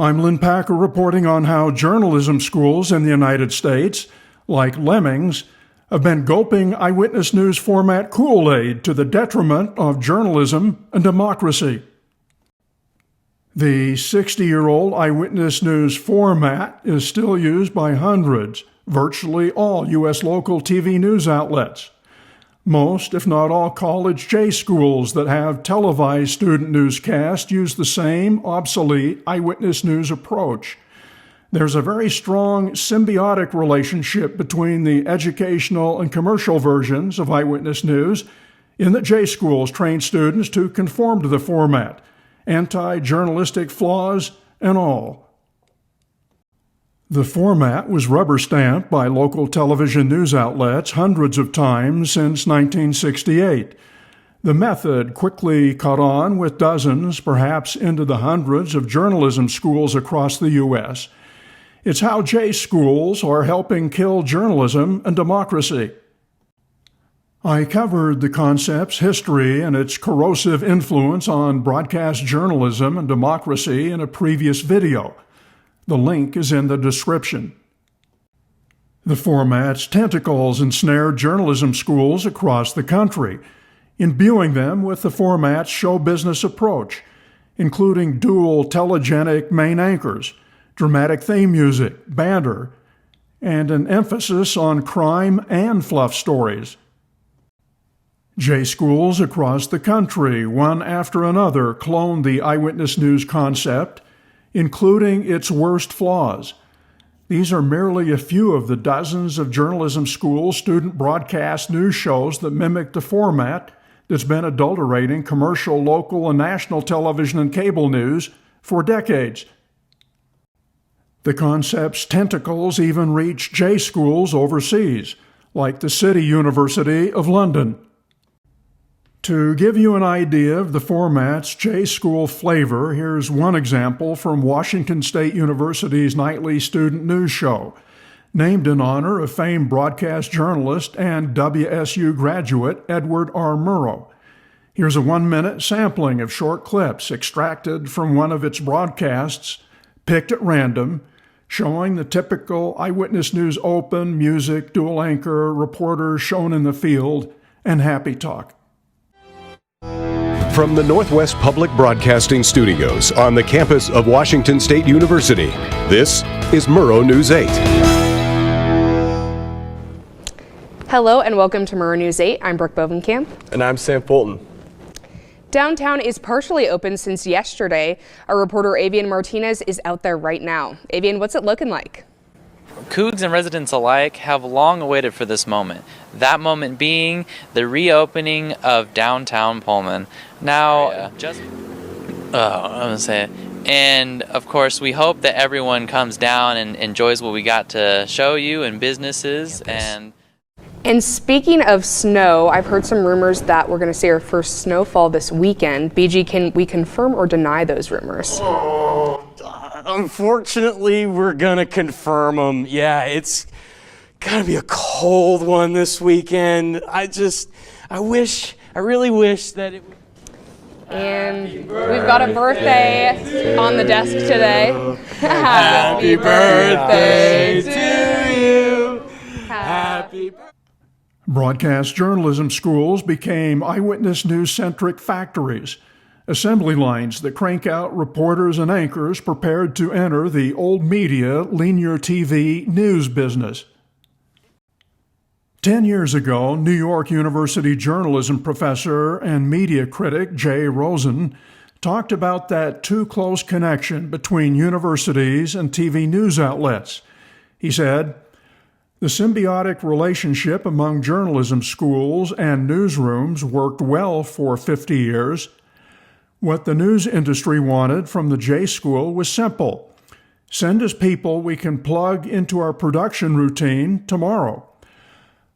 I'm Lynn Packer reporting on how journalism schools in the United States, like lemmings, have been gulping eyewitness news format Kool-Aid to the detriment of journalism and democracy. The 60-year-old eyewitness news format is still used by hundreds, virtually all U.S. local TV news outlets. Most, if not all, college J schools that have televised student newscasts use the same obsolete eyewitness news approach. There's a very strong symbiotic relationship between the educational and commercial versions of eyewitness news in that J schools train students to conform to the format, anti-journalistic flaws and all. The format was rubber-stamped by local television news outlets hundreds of times since 1968. The method quickly caught on with dozens, perhaps into the hundreds, of journalism schools across the U.S. It's how J schools are helping kill journalism and democracy. I covered the concept's history and its corrosive influence on broadcast journalism and democracy in a previous video. The link is in the description. The format's tentacles ensnared journalism schools across the country, imbuing them with the format's show business approach, including dual telegenic main anchors, dramatic theme music, banter, and an emphasis on crime and fluff stories. J schools across the country, one after another, cloned the eyewitness news concept, including its worst flaws. These are merely a few of the dozens of journalism school student broadcast news shows that mimic the format that's been adulterating commercial, local, and national television and cable news for decades. The concept's tentacles even reach J schools overseas, like the City University of London. To give you an idea of the format's J school flavor, here's one example from Washington State University's nightly student news show, named in honor of famed broadcast journalist and WSU graduate Edward R. Murrow. Here's a 1-minute sampling of short clips extracted from one of its broadcasts, picked at random, showing the typical eyewitness news open, music, dual anchor, reporters shown in the field, and happy talk. From the Northwest Public Broadcasting Studios on the campus of Washington State University, this is Murrow News 8. Hello and welcome to Murrow News 8. I'm Brooke Bovenkamp. And I'm Sam Fulton. Downtown is partially open since yesterday. Our reporter Avian Martinez is out there right now. Avian, what's it looking like? Cougs and residents alike have long awaited for this moment. That moment being the reopening of downtown Pullman. Now, I'm gonna say it. And of course, we hope that everyone comes down and enjoys what we got to show you and businesses. And speaking of snow, I've heard some rumors that we're going to see our first snowfall this weekend. BG, can we confirm or deny those rumors? Unfortunately, we're gonna confirm them. Yeah, it's gonna be a cold one this weekend. I really wish that it would. And we've got a birthday on the desk today. Happy birthday to you. Happy birthday. Broadcast journalism schools became eyewitness news-centric factories, assembly lines that crank out reporters and anchors prepared to enter the old media, linear TV news business. 10 years ago, New York University journalism professor and media critic Jay Rosen talked about that too close connection between universities and TV news outlets. He said, "The symbiotic relationship among journalism schools and newsrooms worked well for 50 years. What the news industry wanted from the J School was simple. Send us people we can plug into our production routine tomorrow.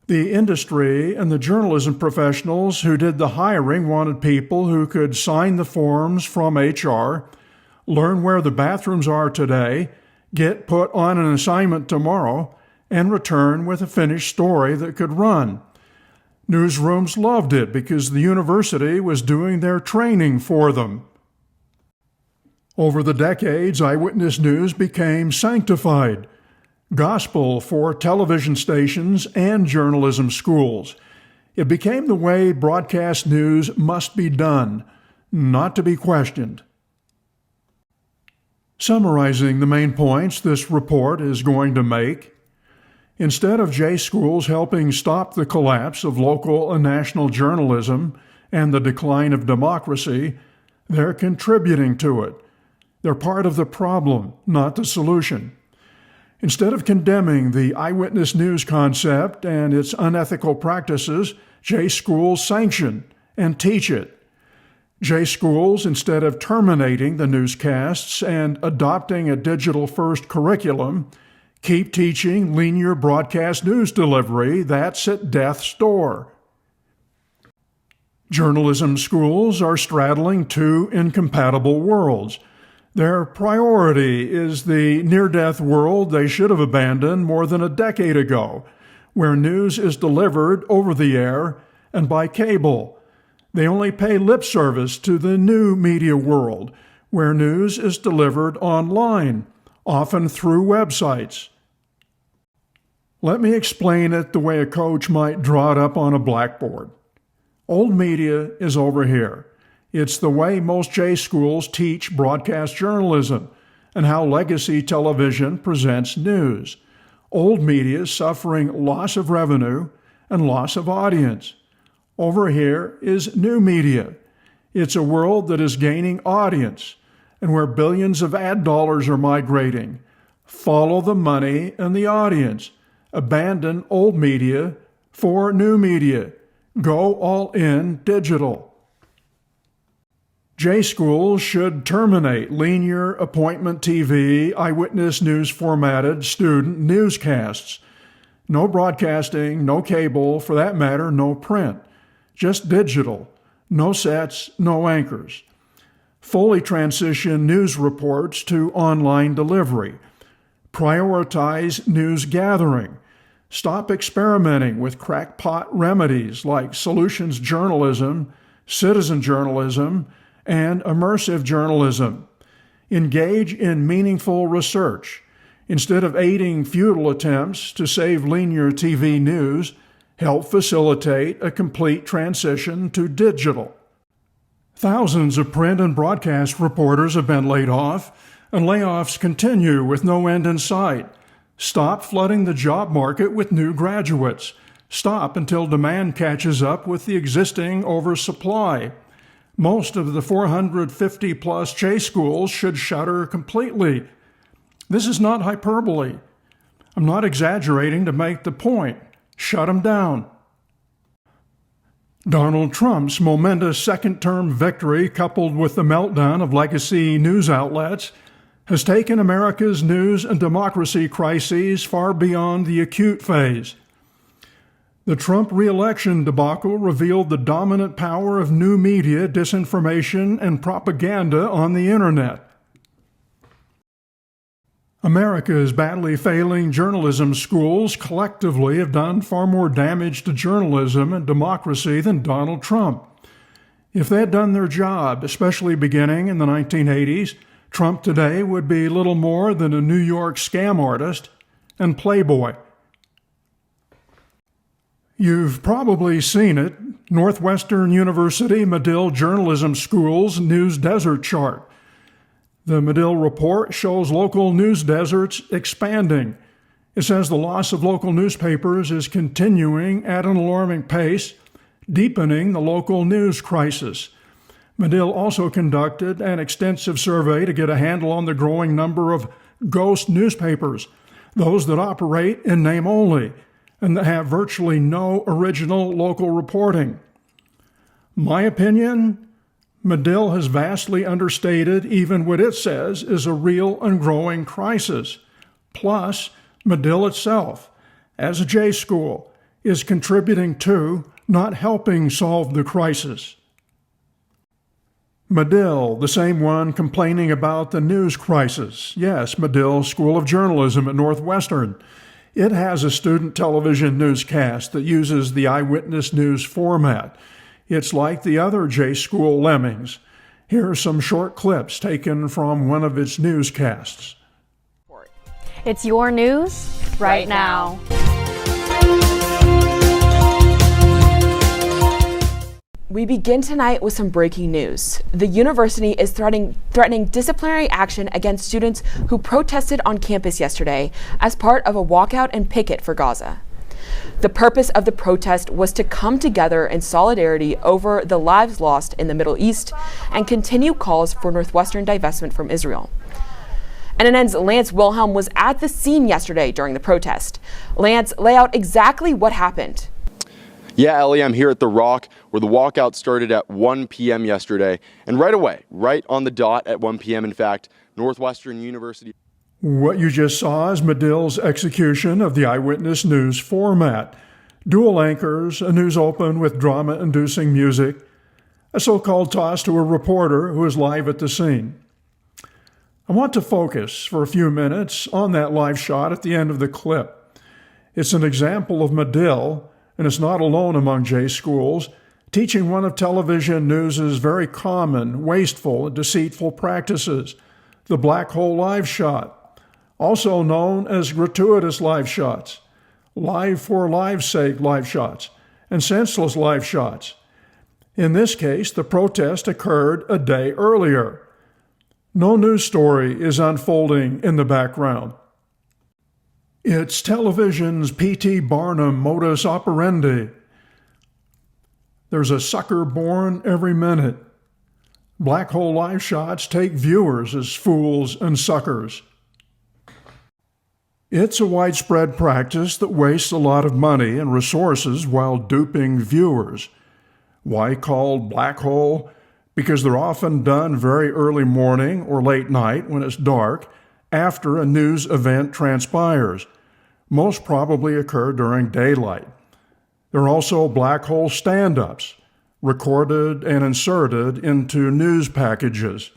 The industry and the journalism professionals who did the hiring wanted people who could sign the forms from HR, learn where the bathrooms are today, get put on an assignment tomorrow, and return with a finished story that could run. Newsrooms loved it because the university was doing their training for them." Over the decades, Eyewitness News became sanctified, gospel for television stations and journalism schools. It became the way broadcast news must be done, not to be questioned. Summarizing the main points this report is going to make, instead of J schools helping stop the collapse of local and national journalism and the decline of democracy, they're contributing to it. They're part of the problem, not the solution. Instead of condemning the eyewitness news concept and its unethical practices, J schools sanction and teach it. J schools, instead of terminating the newscasts and adopting a digital-first curriculum, keep teaching linear broadcast news delivery that's at death's door. Journalism schools are straddling two incompatible worlds. Their priority is the near-death world they should have abandoned more than a decade ago, where news is delivered over the air and by cable. They only pay lip service to the new media world, where news is delivered online, often through websites. Let me explain it the way a coach might draw it up on a blackboard. Old media is over here. It's the way most J schools teach broadcast journalism and how legacy television presents news. Old media is suffering loss of revenue and loss of audience. Over here is new media. It's a world that is gaining audience and where billions of ad dollars are migrating. Follow the money and the audience. Abandon old media for new media. Go all in digital. J schools should terminate linear appointment TV, eyewitness news formatted student newscasts. No broadcasting, no cable, for that matter, no print. Just digital. No sets, no anchors. Fully transition news reports to online delivery. Prioritize news gathering. Stop experimenting with crackpot remedies like solutions journalism, citizen journalism, and immersive journalism. Engage in meaningful research. Instead of aiding futile attempts to save linear TV news, help facilitate a complete transition to digital. Thousands of print and broadcast reporters have been laid off, and layoffs continue with no end in sight. Stop flooding the job market with new graduates. Stop until demand catches up with the existing oversupply. Most of the 450-plus J schools should shutter completely. This is not hyperbole. I'm not exaggerating to make the point. Shut them down. Donald Trump's momentous second-term victory, coupled with the meltdown of legacy news outlets, has taken America's news and democracy crises far beyond the acute phase. The Trump re-election debacle revealed the dominant power of new media, disinformation, and propaganda on the internet. America's badly failing journalism schools collectively have done far more damage to journalism and democracy than Donald Trump. If they had done their job, especially beginning in the 1980s, Trump today would be little more than a New York scam artist and playboy. You've probably seen it, Northwestern University Medill Journalism School's News Desert Chart. The Medill report shows local news deserts expanding. It says the loss of local newspapers is continuing at an alarming pace, deepening the local news crisis. Medill also conducted an extensive survey to get a handle on the growing number of ghost newspapers, those that operate in name only and that have virtually no original local reporting. My opinion, Medill has vastly understated even what it says is a real and growing crisis. Plus, Medill itself, as a J school, is contributing to, not helping solve the crisis. Medill, the same one complaining about the news crisis. Yes, Medill School of Journalism at Northwestern. It has a student television newscast that uses the eyewitness news format. It's like the other J school lemmings. Here are some short clips taken from one of its newscasts. It's your news right now. We begin tonight with some breaking news. The university is threatening disciplinary action against students who protested on campus yesterday as part of a walkout and picket for Gaza. The purpose of the protest was to come together in solidarity over the lives lost in the Middle East and continue calls for Northwestern divestment from Israel. NNN's Lance Wilhelm was at the scene yesterday during the protest. Lance, lay out exactly what happened. Yeah, Ellie, I'm here at The Rock, where the walkout started at 1 p.m. yesterday. And right away, right on the dot at 1 p.m., in fact, Northwestern University. What you just saw is Medill's execution of the Eyewitness news format. Dual anchors, a news open with drama-inducing music, a so-called toss to a reporter who is live at the scene. I want to focus for a few minutes on that live shot at the end of the clip. It's an example of Medill, and it's not alone among J schools, teaching one of television news's very common, wasteful, and deceitful practices, the black hole live shot, also known as gratuitous live shots, live for live's sake live shots, and senseless live shots. In this case, the protest occurred a day earlier. No news story is unfolding in the background. It's television's P.T. Barnum modus operandi. There's a sucker born every minute. Black hole live shots take viewers as fools and suckers. It's a widespread practice that wastes a lot of money and resources while duping viewers. Why called black hole? Because they're often done very early morning or late night when it's dark, after a news event transpires. Most probably occur during daylight. There are also black hole stand-ups, recorded and inserted into news packages.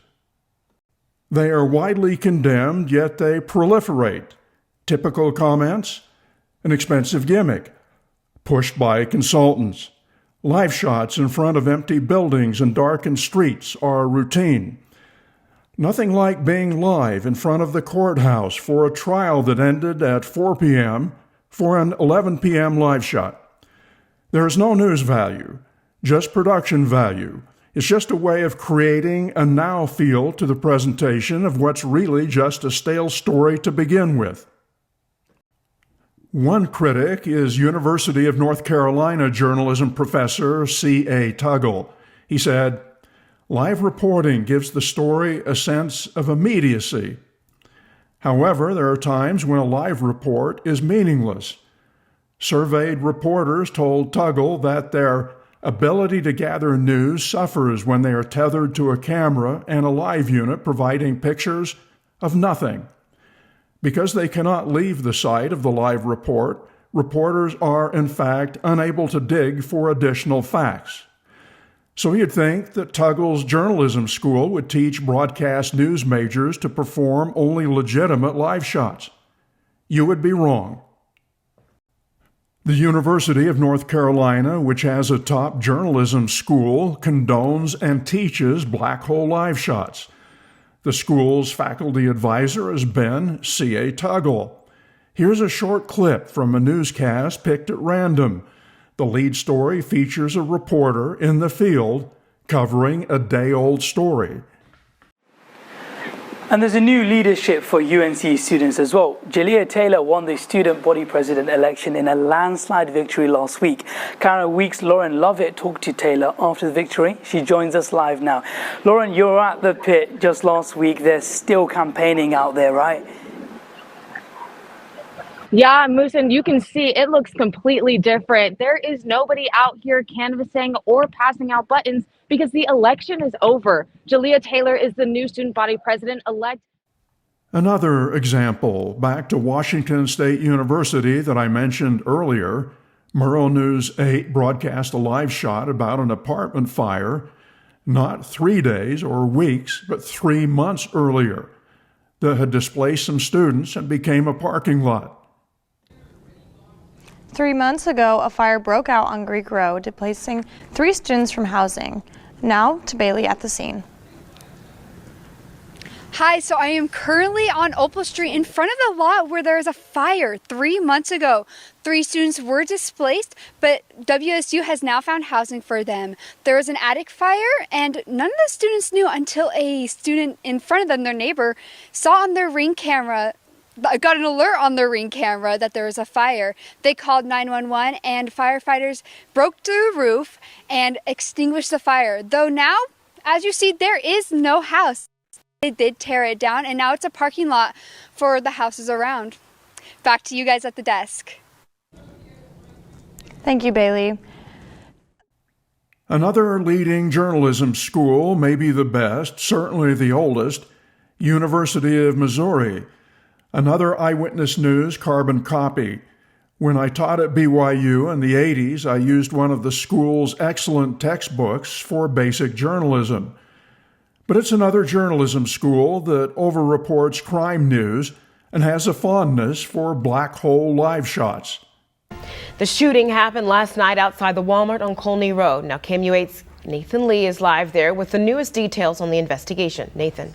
They are widely condemned, yet they proliferate. Typical comments: an expensive gimmick, pushed by consultants. Live shots in front of empty buildings and darkened streets are routine. Nothing like being live in front of the courthouse for a trial that ended at 4 p.m. for an 11 p.m. live shot. There is no news value, just production value. It's just a way of creating a now feel to the presentation of what's really just a stale story to begin with. One critic is University of North Carolina journalism professor C.A. Tuggle. He said, "Live reporting gives the story a sense of immediacy. However, there are times when a live report is meaningless." Surveyed reporters told Tuggle that their ability to gather news suffers when they are tethered to a camera and a live unit providing pictures of nothing. Because they cannot leave the site of the live report, reporters are, in fact, unable to dig for additional facts. So you'd think that Tuggle's journalism school would teach broadcast news majors to perform only legitimate live shots. You would be wrong. The University of North Carolina, which has a top journalism school, condones and teaches black hole live shots. The school's faculty advisor has been C.A. Tuggle. Here's a short clip from a newscast picked at random. The lead story features a reporter in the field covering a day-old story. And there's a new leadership for UNC students as well. Jalea Taylor won the student body president election in a landslide victory last week. Karen Week's Lauren Lovett talked to Taylor after the victory. She joins us live now. Lauren, you were at the pit just last week. They're still campaigning out there, right? Yeah, Moosin, you can see it looks completely different. There is nobody out here canvassing or passing out buttons because the election is over. Jalea Taylor is the new student body president-elect. Another example, back to Washington State University that I mentioned earlier. Murrow News 8 broadcast a live shot about an apartment fire, not 3 days or weeks, but 3 months earlier, that had displaced some students and became a parking lot. 3 months ago, a fire broke out on Greek Road, displacing 3 students from housing. Now to Bailey at the scene. Hi, so I am currently on Opal Street in front of the lot where there is a fire 3 months ago. 3 students were displaced, but WSU has now found housing for them. There was an attic fire, and none of the students knew until a student in front of them, their neighbor, saw on their Ring camera, got an alert on their Ring camera that there was a fire. They called 911 and firefighters broke through the roof and extinguished the fire. Though now, as you see, there is no house. They did tear it down, and now it's a parking lot for the houses around. Back to you guys at the desk. Thank you, Bailey. Another leading journalism school, maybe the best, certainly the oldest, University of Missouri. Another Eyewitness News carbon copy. When I taught at BYU in the 80s, I used one of the school's excellent textbooks for basic journalism. But it's another journalism school that overreports crime news and has a fondness for black hole live shots. The shooting happened last night outside the Walmart on Colney Road. Now KMU8's Nathan Lee is live there with the newest details on the investigation. Nathan.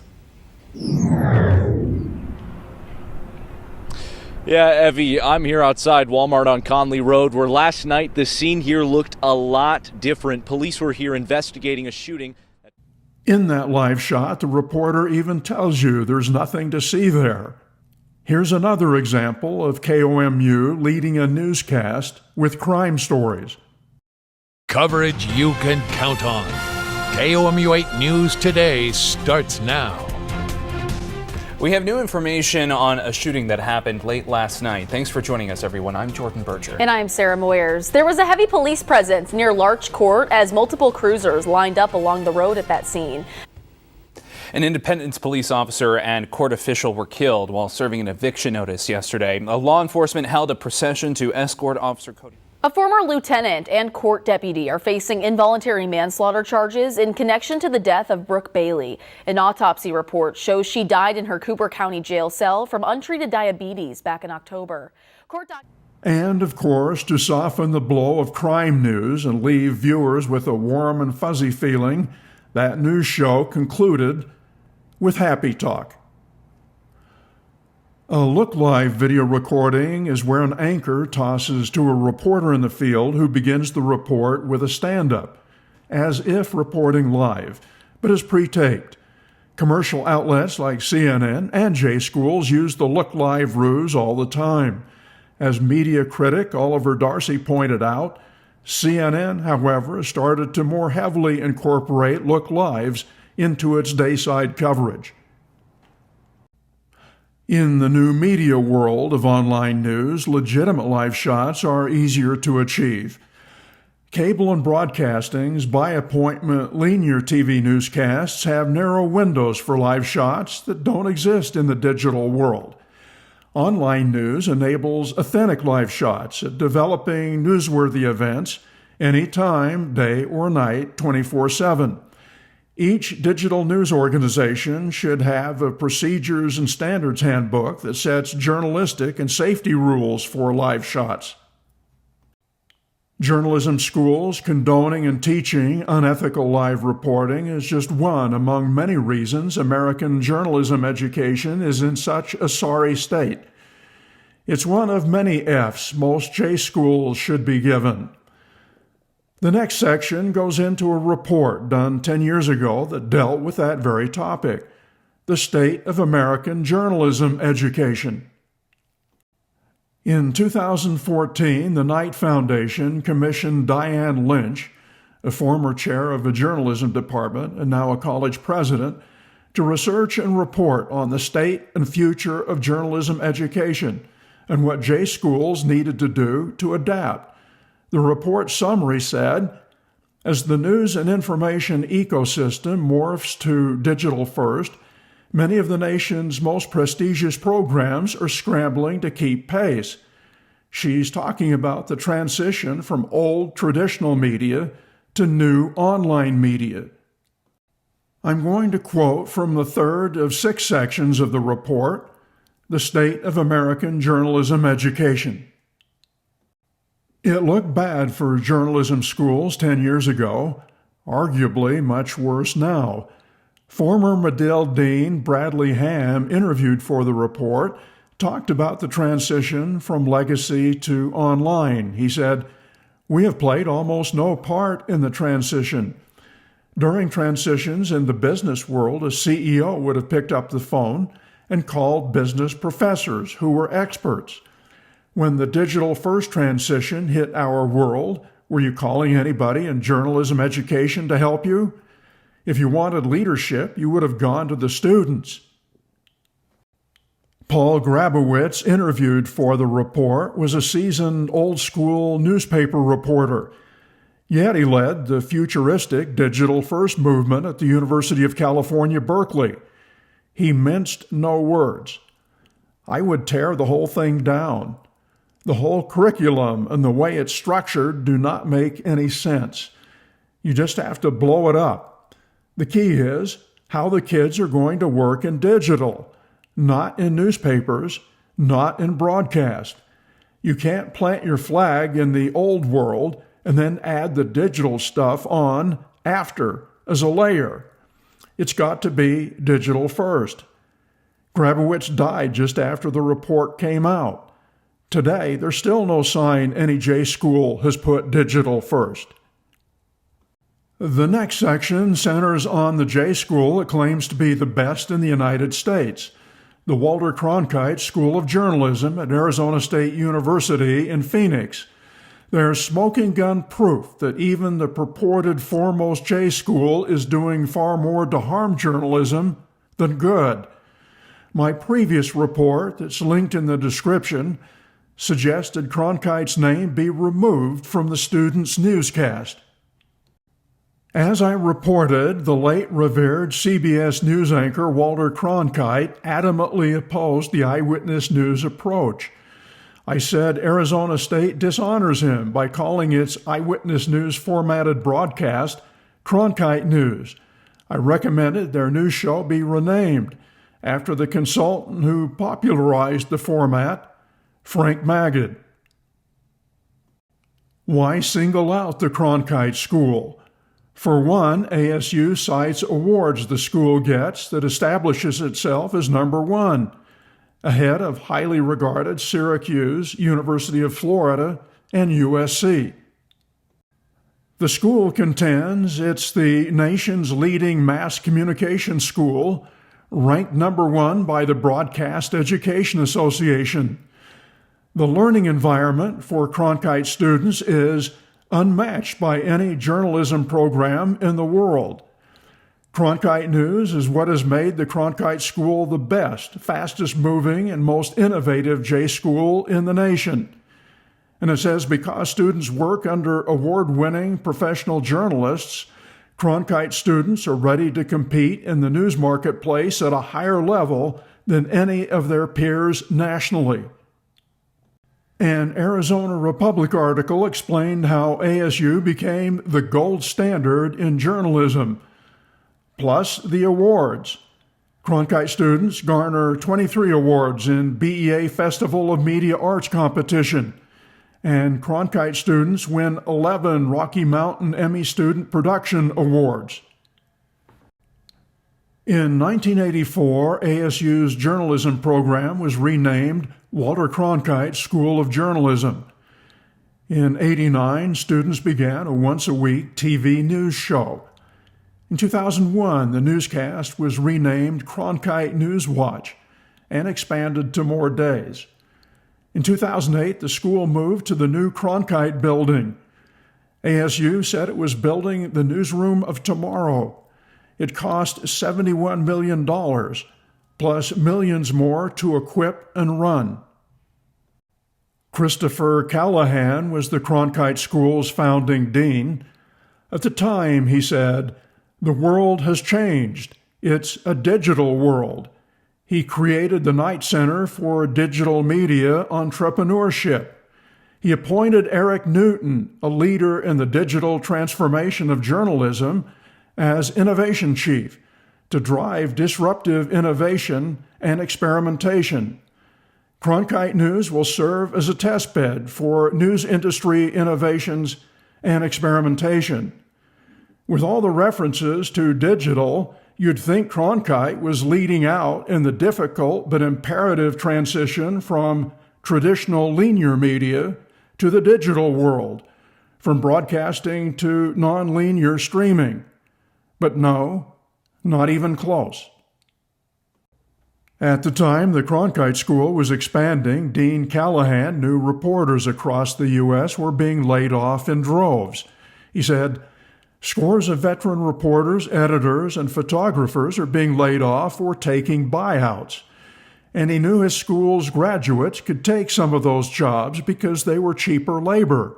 Yeah, Evie, I'm here outside Walmart on Conley Road, where last night the scene here looked a lot different. Police were here investigating a shooting. In that live shot, the reporter even tells you there's nothing to see there. Here's another example of KOMU leading a newscast with crime stories. Coverage you can count on. KOMU8 News Today starts now. We have new information on a shooting that happened late last night. Thanks for joining us, everyone. I'm Jordan Berger. And I'm Sarah Moyers. There was a heavy police presence near Larch Court as multiple cruisers lined up along the road at that scene. An Independence police officer and court official were killed while serving an eviction notice yesterday. A law enforcement held a procession to escort Officer Cody. A former lieutenant and court deputy are facing involuntary manslaughter charges in connection to the death of Brooke Bailey. An autopsy report shows she died in her Cooper County jail cell from untreated diabetes back in October. And, of course, to soften the blow of crime news and leave viewers with a warm and fuzzy feeling, that news show concluded with Happy Talk. A look-live video recording is where an anchor tosses to a reporter in the field who begins the report with a stand-up, as if reporting live, but is pre-taped. Commercial outlets like CNN and J-Schools use the look-live ruse all the time. As media critic Oliver Darcy pointed out, CNN, however, started to more heavily incorporate look-lives into its dayside coverage. In the new media world of online news, legitimate live shots are easier to achieve. Cable and broadcasting's by-appointment linear TV newscasts have narrow windows for live shots that don't exist in the digital world. Online news enables authentic live shots at developing newsworthy events anytime, day or night, 24/7. Each digital news organization should have a procedures and standards handbook that sets journalistic and safety rules for live shots. Journalism schools condoning and teaching unethical live reporting is just one among many reasons American journalism education is in such a sorry state. It's one of many F's most J schools should be given. The next section goes into a report done 10 years ago that dealt with that very topic, the state of American journalism education. In 2014, the Knight Foundation commissioned Diane Lynch, a former chair of a journalism department and now a college president, to research and report on the state and future of journalism education and what J schools needed to do to adapt. The report summary said, as the news and information ecosystem morphs to digital first, many of the nation's most prestigious programs are scrambling to keep pace. She's talking about the transition from old traditional media to new online media. I'm going to quote from the third of 6 sections of the report, The State of American Journalism Education. It looked bad for journalism schools 10 years ago, arguably much worse now. Former Medill Dean Bradley Ham, interviewed for the report, talked about the transition from legacy to online. He said, "We have played almost no part in the transition. During transitions in the business world, a CEO would have picked up the phone and called business professors who were experts. When the digital first transition hit our world, were you calling anybody in journalism education to help you? If you wanted leadership, you would have gone to the students." Paul Grabowitz, interviewed for the report, was a seasoned old-school newspaper reporter. Yet he led the futuristic digital first movement at the University of California, Berkeley. He minced no words. "I would tear the whole thing down. The whole curriculum and the way it's structured do not make any sense. You just have to blow it up. The key is how the kids are going to work in digital, not in newspapers, not in broadcast. You can't plant your flag in the old world and then add the digital stuff on after as a layer. It's got to be digital first." Grabowitz died just after the report came out. Today, there's still no sign any J school has put digital first. The next section centers on the J school that claims to be the best in the United States, the Walter Cronkite School of Journalism at Arizona State University in Phoenix. There's smoking gun proof that even the purported foremost J school is doing far more to harm journalism than good. My previous report, that's linked in the description, suggested Cronkite's name be removed from the students' newscast. As I reported, the late revered CBS News anchor Walter Cronkite adamantly opposed the Eyewitness News approach. I said Arizona State dishonors him by calling its Eyewitness News formatted broadcast Cronkite News. I recommended their new show be renamed after the consultant who popularized the format, Frank Magid. Why single out the Cronkite School? For one, ASU cites awards the school gets that establishes itself as number one, ahead of highly regarded Syracuse, University of Florida, and USC. The school contends it's the nation's leading mass communication school, ranked number one by the Broadcast Education Association. The learning environment for Cronkite students is unmatched by any journalism program in the world. Cronkite News is what has made the Cronkite School the best, fastest moving, and most innovative J school in the nation. And it says because students work under award-winning professional journalists, Cronkite students are ready to compete in the news marketplace at a higher level than any of their peers nationally. An Arizona Republic article explained how ASU became the gold standard in journalism. Plus the awards. Cronkite students garner 23 awards in BEA Festival of Media Arts competition, and Cronkite students win 11 Rocky Mountain Emmy Student Production Awards. In 1984, ASU's journalism program was renamed Walter Cronkite School of Journalism. In '89, students began a once-a-week TV news show. In 2001, the newscast was renamed Cronkite News Watch and expanded to more days. In 2008, the school moved to the new Cronkite building. ASU said it was building the newsroom of tomorrow. It cost $71 million, plus millions more to equip and run. Christopher Callahan was the Cronkite School's founding dean. At the time, he said, "The world has changed. It's a digital world." He created the Knight Center for Digital Media Entrepreneurship. He appointed Eric Newton, a leader in the digital transformation of journalism, as innovation chief to drive disruptive innovation and experimentation. Cronkite News will serve as a testbed for news industry innovations and experimentation. With all the references to digital, you'd think Cronkite was leading out in the difficult but imperative transition from traditional linear media to the digital world, from broadcasting to non-linear streaming. But no, not even close. At the time the Cronkite School was expanding, Dean Callahan knew reporters across the U.S. were being laid off in droves. He said, "Scores of veteran reporters, editors, and photographers are being laid off or taking buyouts." And he knew his school's graduates could take some of those jobs because they were cheaper labor.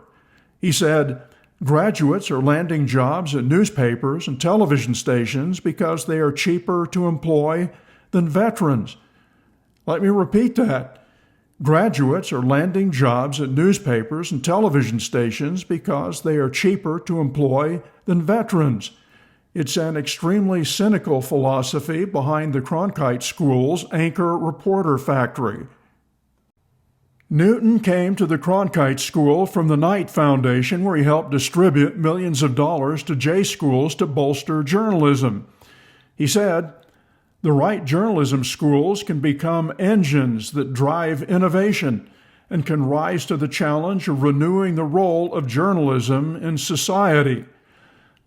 He said, "Graduates are landing jobs at newspapers and television stations because they are cheaper to employ than veterans." Let me repeat that. Graduates are landing jobs at newspapers and television stations because they are cheaper to employ than veterans. It's an extremely cynical philosophy behind the Cronkite School's anchor reporter factory. Newton came to the Cronkite School from the Knight Foundation, where he helped distribute millions of dollars to J schools to bolster journalism. He said, "The right journalism schools can become engines that drive innovation and can rise to the challenge of renewing the role of journalism in society.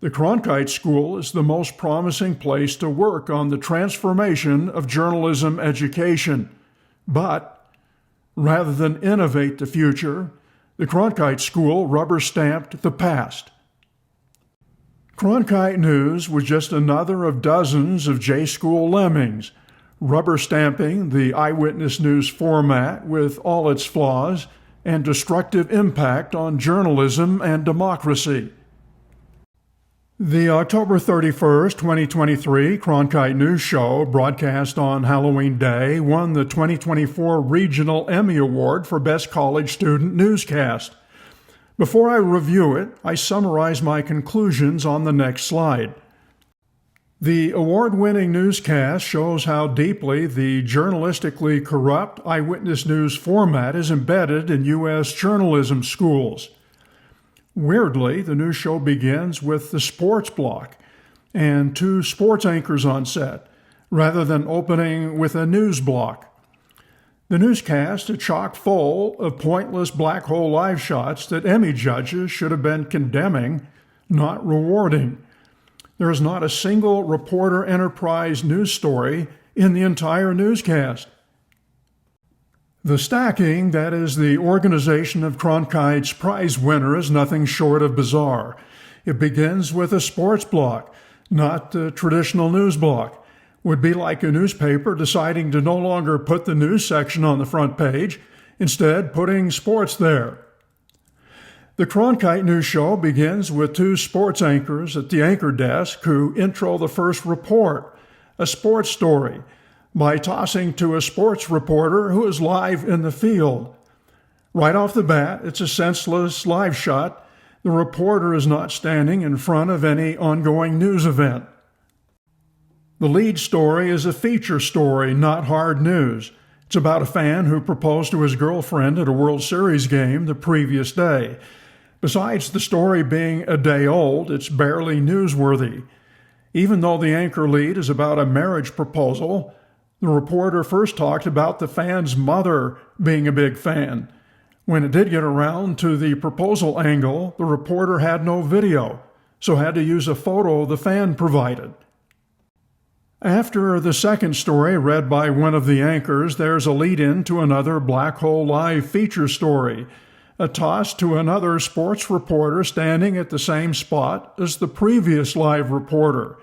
The Cronkite School is the most promising place to work on the transformation of journalism education. But rather than innovate the future, the Cronkite School rubber-stamped the past." Cronkite News was just another of dozens of J-School lemmings, rubber-stamping the Eyewitness News format with all its flaws and destructive impact on journalism and democracy. The October 31st, 2023 Cronkite News Show, broadcast on Halloween Day, won the 2024 Regional Emmy Award for Best College Student Newscast. Before I review it, I summarize my conclusions on the next slide. The award-winning newscast shows how deeply the journalistically corrupt Eyewitness News format is embedded in U.S. journalism schools. Weirdly, the news show begins with the sports block and two sports anchors on set, rather than opening with a news block. The newscast is chock full of pointless black hole live shots that Emmy judges should have been condemning, not rewarding. There is not a single Reporter Enterprise news story in the entire newscast. The stacking, that is, the organization of Cronkite's prize winner, is nothing short of bizarre. It begins with a sports block, not the traditional news block. Would be like a newspaper deciding to no longer put the news section on the front page, instead putting sports there. The Cronkite News Show begins with two sports anchors at the anchor desk who intro the first report, a sports story, by tossing to a sports reporter who is live in the field. Right off the bat, it's a senseless live shot. The reporter is not standing in front of any ongoing news event. The lead story is a feature story, not hard news. It's about a fan who proposed to his girlfriend at a World Series game the previous day. Besides the story being a day old, it's barely newsworthy. Even though the anchor lead is about a marriage proposal, the reporter first talked about the fan's mother being a big fan. When it did get around to the proposal angle, the reporter had no video, so had to use a photo the fan provided. After the second story, read by one of the anchors, there's a lead-in to another Black Hole Live feature story, a toss to another sports reporter standing at the same spot as the previous live reporter,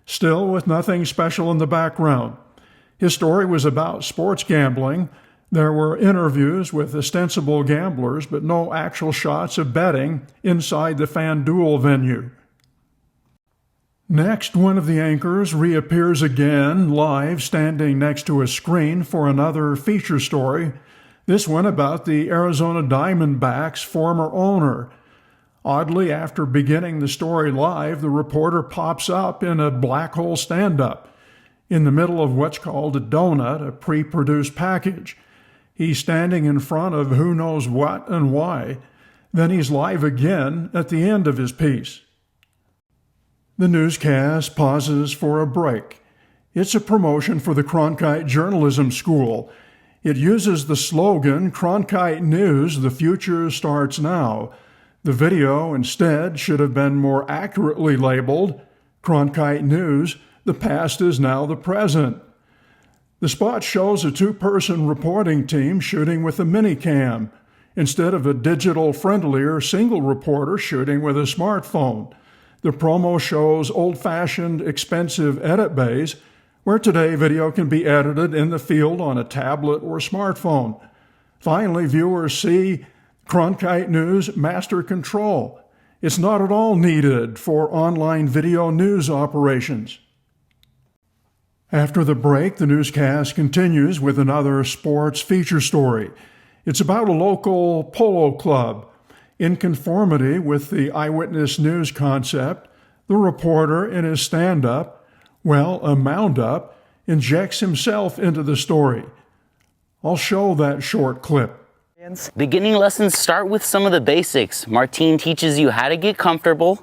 still with nothing special in the background. His story was about sports gambling. There were interviews with ostensible gamblers, but no actual shots of betting inside the FanDuel venue. Next, one of the anchors reappears again, live, standing next to a screen for another feature story, this one about the Arizona Diamondbacks' former owner. Oddly, after beginning the story live, the reporter pops up in a black hole stand-up, in the middle of what's called a donut, a pre-produced package. He's standing in front of who knows what and why. Then he's live again at the end of his piece. The newscast pauses for a break. It's a promotion for the Cronkite Journalism School. It uses the slogan, Cronkite News, the future starts now. The video instead should have been more accurately labeled, Cronkite News, the past is now the present. The spot shows a two-person reporting team shooting with a minicam, instead of a digital, friendlier single reporter shooting with a smartphone. The promo shows old-fashioned, expensive edit bays, where today video can be edited in the field on a tablet or smartphone. Finally, viewers see Cronkite News Master Control. It's not at all needed for online video news operations. After the break, the newscast continues with another sports feature story. It's about a local polo club. In conformity with the Eyewitness news concept, the reporter in his stand-up, a mound-up, injects himself into the story. I'll show that short clip. Beginning lessons start with some of the basics. Martine teaches you how to get comfortable,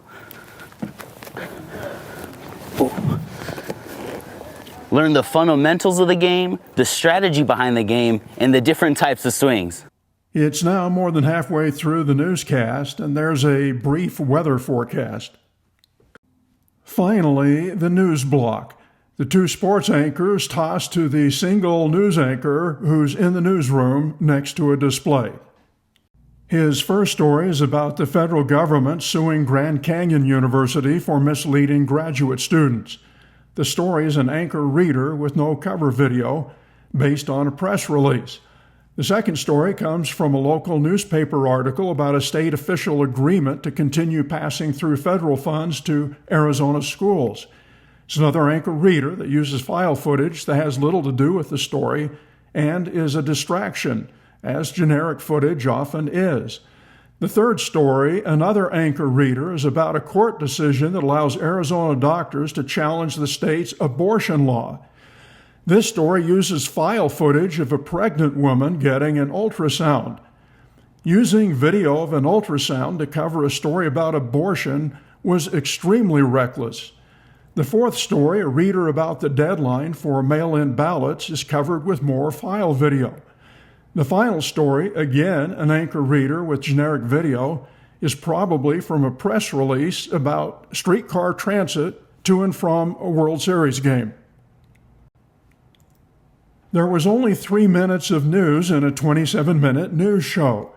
learn the fundamentals of the game, the strategy behind the game, and the different types of swings. It's now more than halfway through the newscast, and there's a brief weather forecast. Finally, the news block. The two sports anchors toss to the single news anchor who's in the newsroom next to a display. His first story is about the federal government suing Grand Canyon University for misleading graduate students. The story is an anchor reader with no cover video based on a press release. The second story comes from a local newspaper article about a state official agreement to continue passing through federal funds to Arizona schools. It's another anchor reader that uses file footage that has little to do with the story and is a distraction, as generic footage often is. The third story, another anchor reader, is about a court decision that allows Arizona doctors to challenge the state's abortion law. This story uses file footage of a pregnant woman getting an ultrasound. Using video of an ultrasound to cover a story about abortion was extremely reckless. The fourth story, a reader about the deadline for mail-in ballots, is covered with more file video. The final story, again an anchor reader with generic video, is probably from a press release about streetcar transit to and from a World Series game. There was only 3 minutes of news in a 27-minute news show.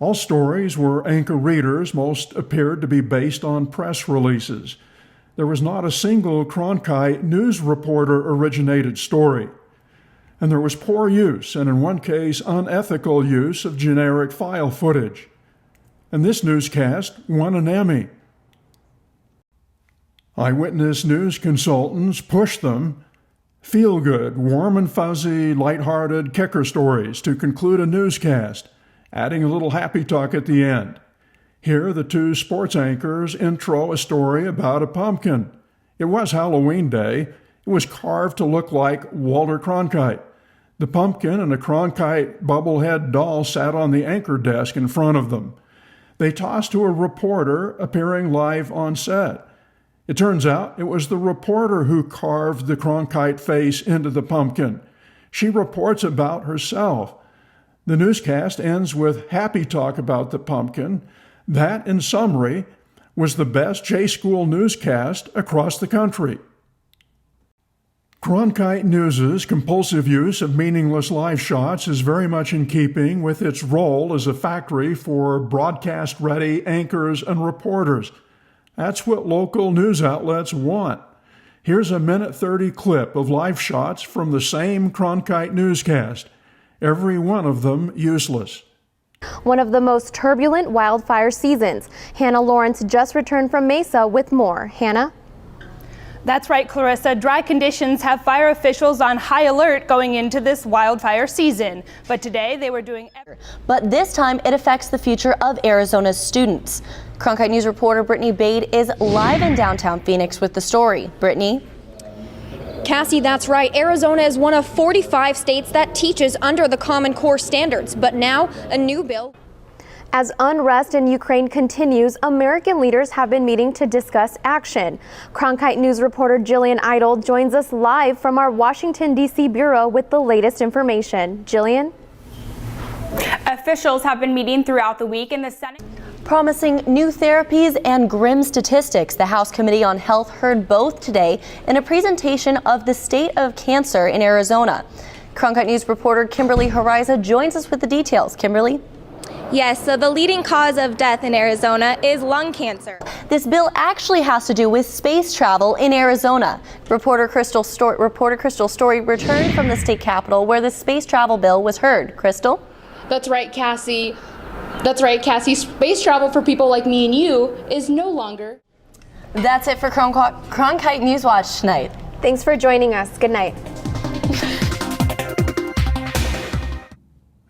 All stories were anchor readers, most appeared to be based on press releases. There was not a single Cronkite news reporter-originated story. And there was poor use, and in one case, unethical use of generic file footage. And this newscast won an Emmy. Eyewitness news consultants pushed them feel-good, warm and fuzzy, lighthearted kicker stories to conclude a newscast, adding a little happy talk at the end. Here, the two sports anchors intro a story about a pumpkin. It was Halloween Day. It was carved to look like Walter Cronkite. The pumpkin and a Cronkite bobblehead doll sat on the anchor desk in front of them. They tossed to a reporter appearing live on set. It turns out it was the reporter who carved the Cronkite face into the pumpkin. She reports about herself. The newscast ends with happy talk about the pumpkin. That, in summary, was the best J-School newscast across the country. Cronkite News' compulsive use of meaningless live shots is very much in keeping with its role as a factory for broadcast-ready anchors and reporters. That's what local news outlets want. Here's a 1:30 clip of live shots from the same Cronkite newscast, every one of them useless. One of the most turbulent wildfire seasons. Hannah Lawrence just returned from Mesa with more. Hannah? That's right, Clarissa. Dry conditions have fire officials on high alert going into this wildfire season. But today they were doing... But this time it affects the future of Arizona's students. Cronkite News reporter Brittany Bade is live in downtown Phoenix with the story. Brittany? Cassie, that's right. Arizona is one of 45 states that teaches under the Common Core standards, but now a new bill. As unrest in Ukraine continues, American leaders have been meeting to discuss action. Cronkite News reporter Jillian Idle joins us live from our Washington, D.C. bureau with the latest information. Jillian? Officials have been meeting throughout the week in the Senate. Promising new therapies and grim statistics. The House Committee on Health heard both today in a presentation of the state of cancer in Arizona. Cronkite News reporter Kimberly Horiza joins us with the details. Kimberly? Yes, so the leading cause of death in Arizona is lung cancer. This bill actually has to do with space travel in Arizona. Reporter Crystal Story returned from the state capitol where the space travel bill was heard. Crystal? That's right, Cassie. Space travel for people like me and you is no longer. That's it for Cronkite News Watch tonight. Thanks for joining us. Good night.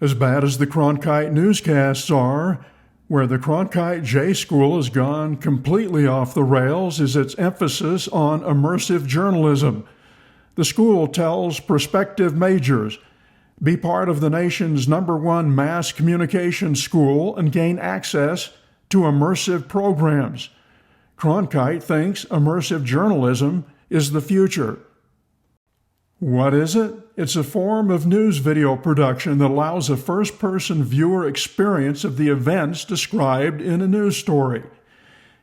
As bad as the Cronkite newscasts are, where the Cronkite J School has gone completely off the rails is its emphasis on immersive journalism. The school tells prospective majors, be part of the nation's #1 mass communication school and gain access to immersive programs. Cronkite thinks immersive journalism is the future. What is it? It's a form of news video production that allows a first-person viewer experience of the events described in a news story.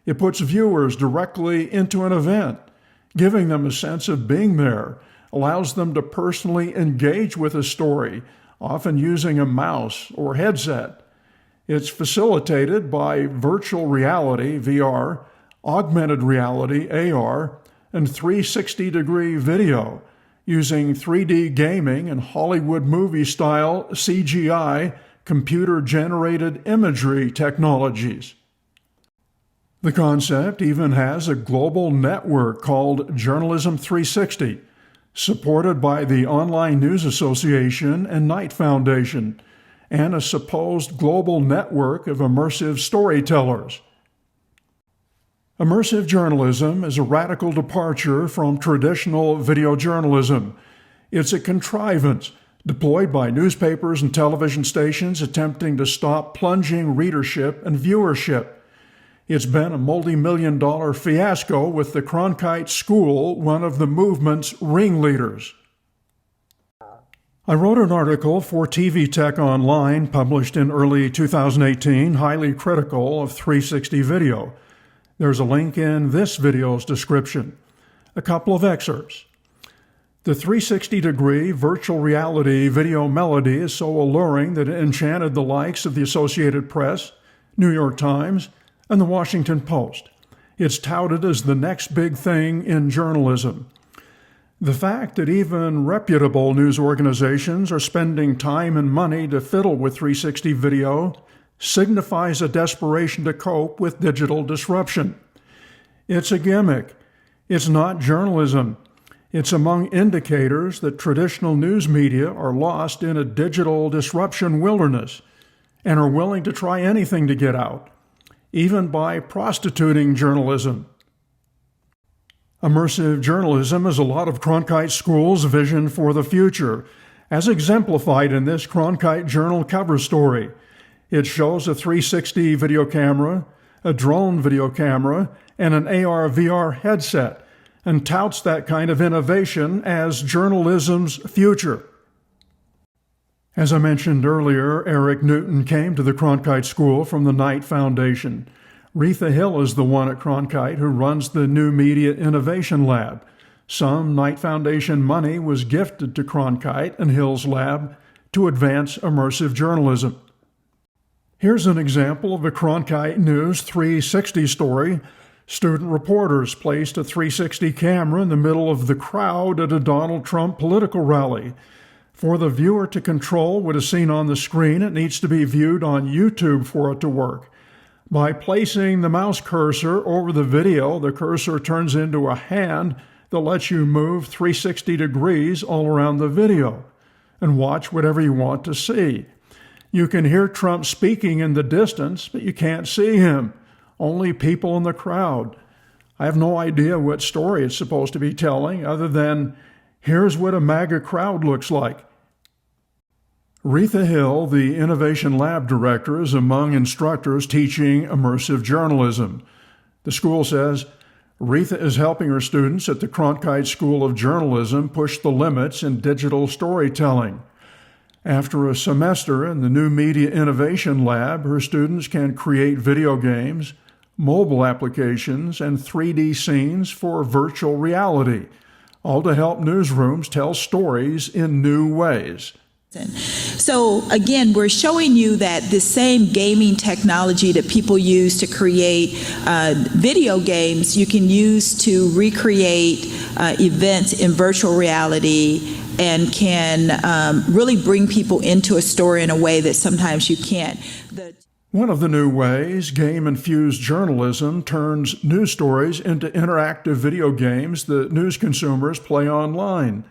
It puts viewers directly into an event, giving them a sense of being there, allows them to personally engage with a story, often using a mouse or headset. It's facilitated by virtual reality, VR, augmented reality, AR, and 360-degree video, using 3D gaming and Hollywood movie-style CGI, computer-generated imagery technologies. The concept even has a global network called Journalism 360, supported by the Online News Association and Knight Foundation, and a supposed global network of immersive storytellers. Immersive journalism is a radical departure from traditional video journalism. It's a contrivance deployed by newspapers and television stations attempting to stop plunging readership and viewership. It's been a multi-million-dollar fiasco with the Cronkite School, one of the movement's ringleaders. I wrote an article for TV Tech Online published in early 2018, highly critical of 360 video. There's a link in this video's description. A couple of excerpts. The 360-degree virtual reality video melody is so alluring that it enchanted the likes of the Associated Press, New York Times, and the Washington Post. It's touted as the next big thing in journalism. The fact that even reputable news organizations are spending time and money to fiddle with 360 video signifies a desperation to cope with digital disruption. It's a gimmick. It's not journalism. It's among indicators that traditional news media are lost in a digital disruption wilderness and are willing to try anything to get out, even by prostituting journalism. Immersive journalism is a lot of Cronkite School's vision for the future, as exemplified in this Cronkite Journal cover story. It shows a 360 video camera, a drone video camera, and an AR/VR headset, and touts that kind of innovation as journalism's future. As I mentioned earlier, Eric Newton came to the Cronkite School from the Knight Foundation. Retha Hill is the one at Cronkite who runs the New Media Innovation Lab. Some Knight Foundation money was gifted to Cronkite and Hill's lab to advance immersive journalism. Here's an example of a Cronkite News 360 story. Student reporters placed a 360 camera in the middle of the crowd at a Donald Trump political rally. For the viewer to control what is seen on the screen, it needs to be viewed on YouTube for it to work. By placing the mouse cursor over the video, the cursor turns into a hand that lets you move 360 degrees all around the video and watch whatever you want to see. You can hear Trump speaking in the distance, but you can't see him. Only people in the crowd. I have no idea what story it's supposed to be telling, other than, here's what a MAGA crowd looks like. Retha Hill, the Innovation Lab Director, is among instructors teaching immersive journalism. The school says Retha is helping her students at the Cronkite School of Journalism push the limits in digital storytelling. After a semester in the New Media Innovation Lab, her students can create video games, mobile applications, and 3D scenes for virtual reality, all to help newsrooms tell stories in new ways. So again, we're showing you that the same gaming technology that people use to create video games, you can use to recreate events in virtual reality and can really bring people into a story in a way that sometimes you can't. One of the new ways game-infused journalism turns news stories into interactive video games that news consumers play online,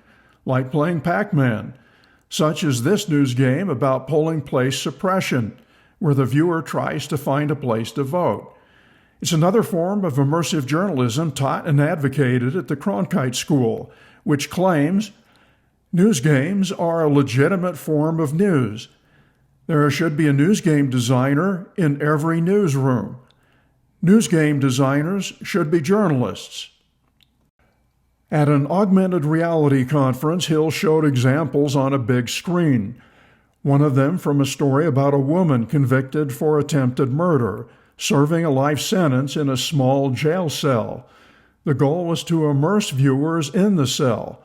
like playing Pac-Man, such as this news game about polling place suppression, where the viewer tries to find a place to vote. It's another form of immersive journalism taught and advocated at the Cronkite School, which claims news games are a legitimate form of news. There should be a news game designer in every newsroom. News game designers should be journalists. At an augmented reality conference, Hill showed examples on a big screen. One of them from a story about a woman convicted for attempted murder, serving a life sentence in a small jail cell. The goal was to immerse viewers in the cell.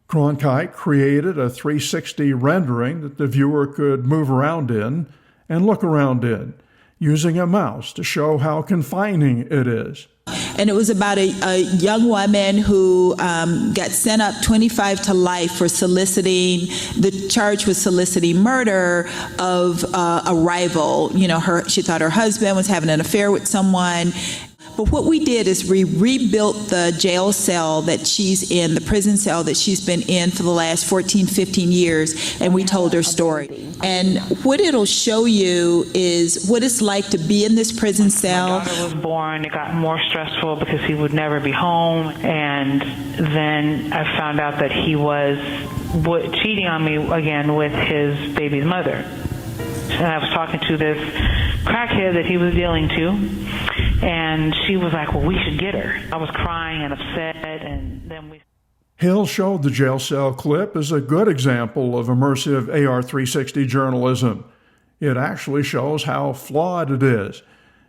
Cronkite created a 360 rendering that the viewer could move around in and look around in, using a mouse to show how confining it is. And it was about a young woman who got sent up 25 to life for soliciting, the charge was soliciting murder of a rival. You know, she thought her husband was having an affair with someone. But what we did is we rebuilt the jail cell that she's in, the prison cell that she's been in for the last 14, 15 years, and we told her story. And what it'll show you is what it's like to be in this prison cell. My daughter was born. It got more stressful because he would never be home. And then I found out that he was cheating on me again with his baby's mother. And I was talking to this crackhead that he was dealing to, and she was like, well, we should get her. I was crying and upset, and then we... Hill showed the jail cell clip as a good example of immersive AR-360 journalism. It actually shows how flawed it is.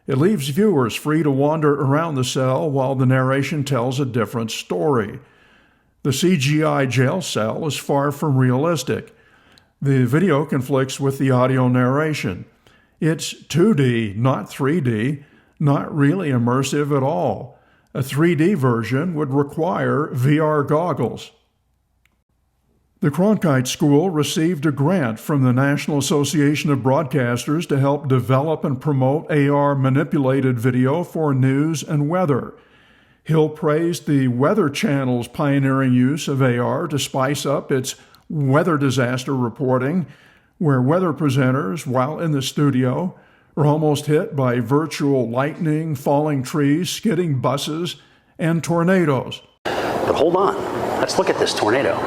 It leaves viewers free to wander around the cell while the narration tells a different story. The CGI jail cell is far from realistic. The video conflicts with the audio narration. It's 2D, not 3D, not really immersive at all. A 3D version would require VR goggles. The Cronkite School received a grant from the National Association of Broadcasters to help develop and promote AR-manipulated video for news and weather. Hill praised the Weather Channel's pioneering use of AR to spice up its weather disaster reporting, where weather presenters, while in the studio, are almost hit by virtual lightning, falling trees, skidding buses, and tornadoes. But hold on, let's look at this tornado.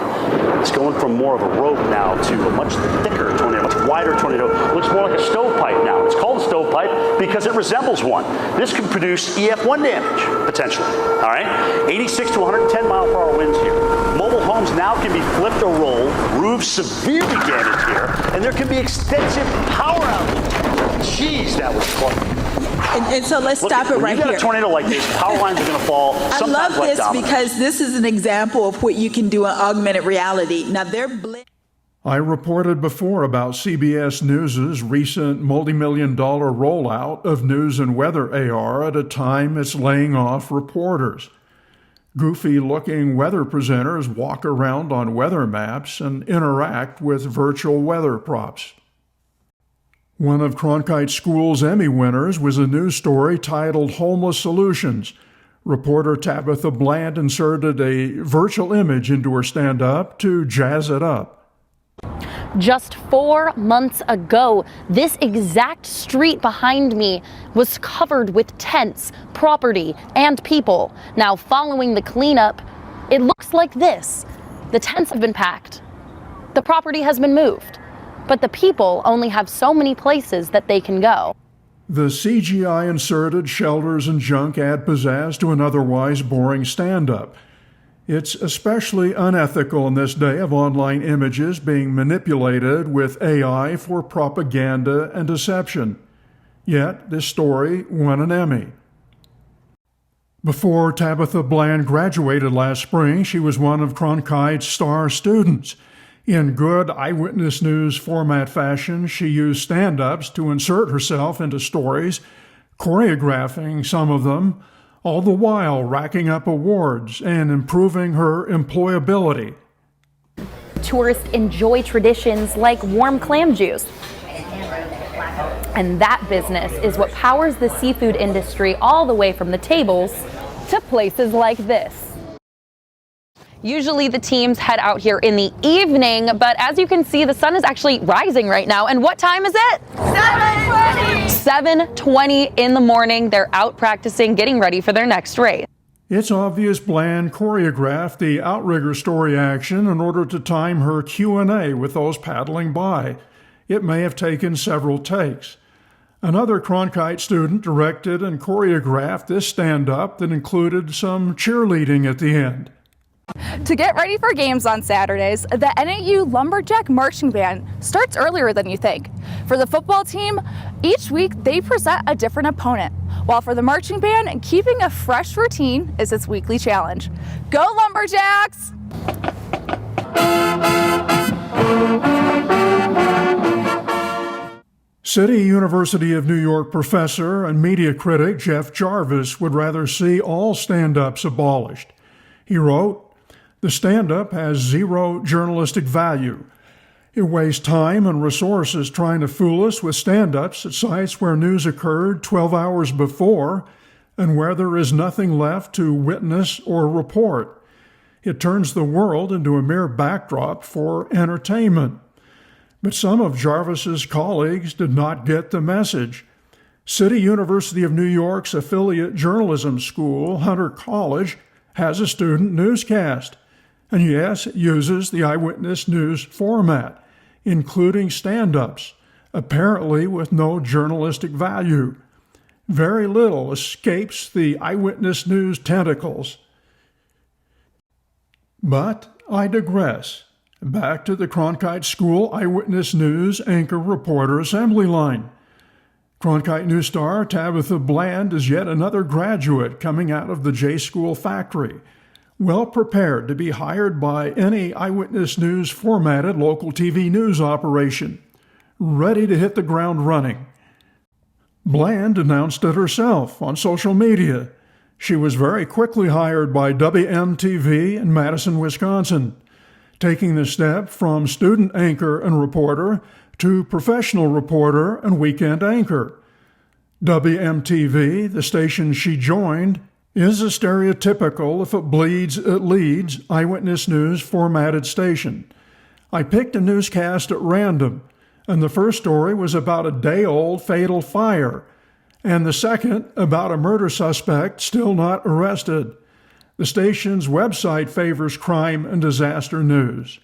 It's going from more of a rope now to a much thicker tornado, much wider tornado. It looks more like a stovepipe now. It's called a stovepipe because it resembles one. This could produce EF1 damage, potentially, all right? 86 to 110 mile per hour winds here. Mobile homes now can be flipped or rolled, roofs severely damaged here, and there can be extensive power outages. Jeez, that was close. And so let's stop it right here. When you got a tornado like this, power lines are going to fall. I love this because this is an example of what you can do in augmented reality. Now I reported before about CBS News' recent multi-million-dollar rollout of news and weather AR at a time it's laying off reporters. Goofy-looking weather presenters walk around on weather maps and interact with virtual weather props. One of Cronkite School's Emmy winners was a news story titled Homeless Solutions. Reporter Tabitha Bland inserted a virtual image into her stand-up to jazz it up. Just 4 months ago, this exact street behind me was covered with tents, property, and people. Now, following the cleanup, it looks like this. The tents have been packed. The property has been moved. but the people only have so many places that they can go. The CGI inserted shelters and junk add pizzazz to an otherwise boring stand-up. It's especially unethical in this day of online images being manipulated with AI for propaganda and deception. Yet, this story won an Emmy. Before Tabitha Bland graduated last spring, she was one of Cronkite's star students. In good Eyewitness News format fashion, she used stand-ups to insert herself into stories, choreographing some of them, all the while racking up awards and improving her employability. Tourists enjoy traditions like warm clam juice. And that business is what powers the seafood industry all the way from the tables to places like this. Usually the teams head out here in the evening, but as you can see, the sun is actually rising right now. And what time is it? 7:20! 7:20 in the morning. They're out practicing, getting ready for their next race. It's obvious Bland choreographed the outrigger story action in order to time her Q&A with those paddling by. It may have taken several takes. Another Cronkite student directed and choreographed this stand-up that included some cheerleading at the end. To get ready for games on Saturdays, the NAU Lumberjack Marching Band starts earlier than you think. For the football team, each week they present a different opponent, while for the marching band, keeping a fresh routine is its weekly challenge. Go Lumberjacks! City University of New York professor and media critic Jeff Jarvis would rather see all stand-ups abolished. He wrote, "The stand-up has zero journalistic value. It wastes time and resources trying to fool us with stand-ups at sites where news occurred 12 hours before and where there is nothing left to witness or report. It turns the world into a mere backdrop for entertainment." But some of Jarvis's colleagues did not get the message. City University of New York's affiliate journalism school, Hunter College, has a student newscast. And yes, it uses the Eyewitness News format, including stand-ups, apparently with no journalistic value. Very little escapes the Eyewitness News tentacles. But I digress. Back to the Cronkite School Eyewitness News anchor reporter assembly line. Cronkite News star Tabitha Bland is yet another graduate coming out of the J School factory, well prepared to be hired by any Eyewitness News formatted local TV news operation, ready to hit the ground running. Bland announced it herself on social media. She was very quickly hired by WMTV in Madison, Wisconsin, taking the step from student anchor and reporter to professional reporter and weekend anchor. WMTV, the station she joined, is a stereotypical, if it bleeds, it leads, Eyewitness News formatted station. I picked a newscast at random, and the first story was about a day-old fatal fire, and the second about a murder suspect still not arrested. The station's website favors crime and disaster news.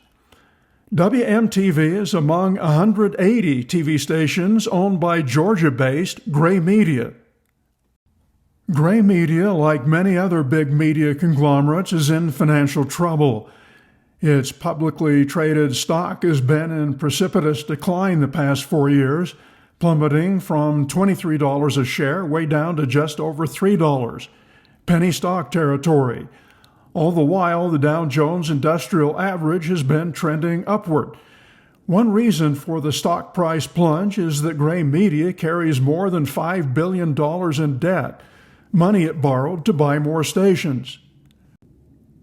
WMTV is among 180 TV stations owned by Georgia-based Gray Media. Gray Media, like many other big media conglomerates, is in financial trouble. Its publicly traded stock has been in precipitous decline the past 4 years, plummeting from $23 a share way down to just over $3. Penny stock territory. All the while, the Dow Jones Industrial Average has been trending upward. One reason for the stock price plunge is that Gray Media carries more than $5 billion in debt, money it borrowed to buy more stations.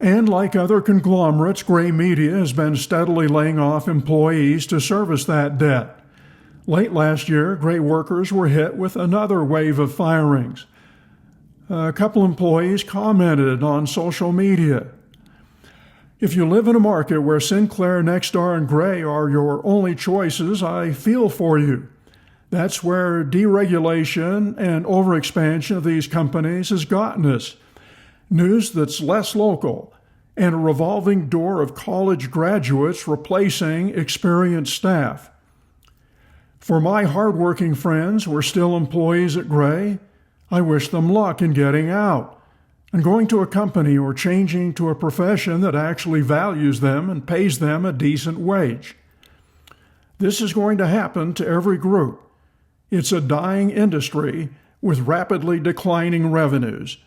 And like other conglomerates, Gray Media has been steadily laying off employees to service that debt. Late last year, Gray workers were hit with another wave of firings. A couple employees commented on social media. "If you live in a market where Sinclair, Nexstar, and Gray are your only choices, I feel for you. That's where deregulation and overexpansion of these companies has gotten us. News that's less local, and a revolving door of college graduates replacing experienced staff. For my hardworking friends who are still employees at Gray, I wish them luck in getting out and going to a company or changing to a profession that actually values them and pays them a decent wage. This is going to happen to every group. It's a dying industry with rapidly declining revenues.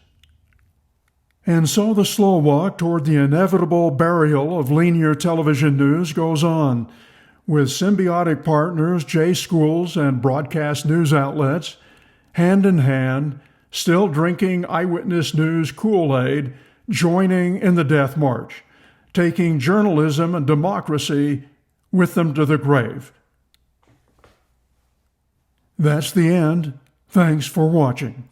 And so the slow walk toward the inevitable burial of linear television news goes on, with symbiotic partners, J schools, and broadcast news outlets, hand in hand, still drinking Eyewitness News Kool-Aid, joining in the death march, taking journalism and democracy with them to the grave. That's the end. Thanks for watching.